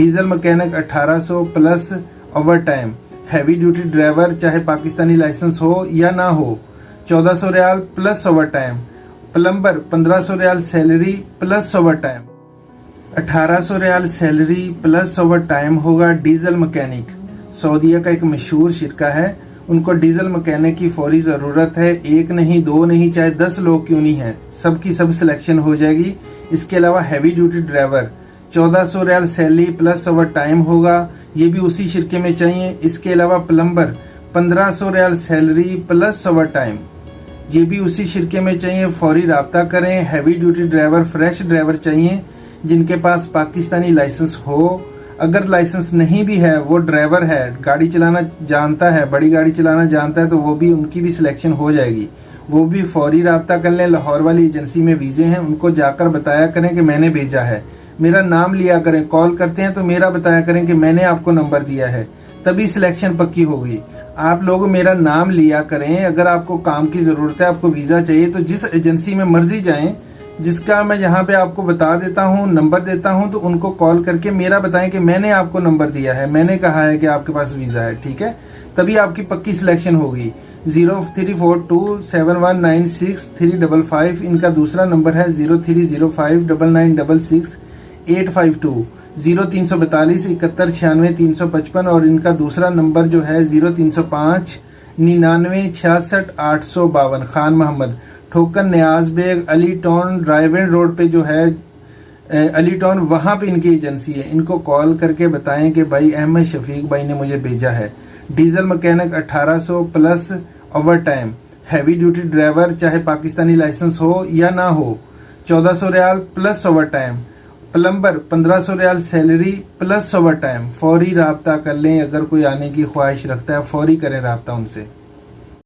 Diesel mechanic 1800 plus overtime. Heavy duty driver चाहे Pakistani licence हो या ना हो 1400 रियाल प्लस ओवर टाइम। प्लम्बर 1500 रियाल सैलरी प्लस ओवर टाइम। 1800 रियाल सैलरी प्लस ओवर टाइम होगा। डीजल मैकेनिक सऊदीया का एक मशहूर शिरका है, उनको डीजल मैकेनिक की फौरी ज़रूरत है। एक नहीं, दो नहीं, चाहे 10 लोग क्यों नहीं है, सबकी सब सिलेक्शन हो जाएगी। इसके अलावा हैवी ड्यूटी ड्राइवर 1400 रियाल सैलरी प्लस ओवर टाइम होगा, ये भी उसी शिरके में चाहिए। इसके अलावा प्लम्बर 1500 रियाल सैलरी प्लस ओवर टाइम, ये भी उसी शिरके में चाहिए। फौरी राब्ता करें। Heavy duty driver fresh driver चाहिए जिनके पास पाकिस्तानी लाइसेंस हो। अगर लाइसेंस नहीं भी है, वो ड्राइवर है, गाड़ी चलाना जानता है, बड़ी गाड़ी चलाना जानता है, तो वो भी, उनकी भी सिलेक्शन हो जाएगी। वो भी फौरी राब्ता कर लें। लाहौर वाली एजेंसी में वीज़े हैं, उनको जाकर बताया करें कि मैंने भेजा है, मेरा नाम लिया करें। कॉल करते हैं तो मेरा बताया करें कि मैंने आपको नंबर दिया है, तभी सिलेक्शन पक्की होगी। आप लोग मेरा नाम लिया करें। अगर आपको काम की ज़रूरत है, आपको वीज़ा चाहिए, तो जिस एजेंसी में मर्जी जाएं, जिसका मैं यहाँ पे आपको बता देता हूँ, नंबर देता हूँ, तो उनको कॉल करके मेरा बताएं कि मैंने आपको नंबर दिया है, मैंने कहा है कि आपके पास वीज़ा है, ठीक है, तभी आपकी पक्की सिलेक्शन होगी। 03427196 इनका दूसरा नंबर है। 03059966 0342 7196 355 और इनका दूसरा नंबर जो है 0305 99 66 852। खान मोहम्मद, ठोकन Niaz Baig, Ali town driving road पे जो है अली टाउन, वहाँ पे इनकी एजेंसी है। इनको कॉल करके बताएं कि भाई अहमद शफीक भाई ने मुझे भेजा है। Diesel mechanic 1800 plus overtime. Heavy duty driver चाहे पाकिस्तानी लाइसेंस हो या ना हो 1400 रियाल प्लस ओवर टाइम। प्लम्बर 1500 रियाल सैलरी प्लस ओवर टाइम। फौरी राब्ता कर लें। अगर कोई आने की ख्वाहिश रखता है, फौरी करें राब्ता उनसे।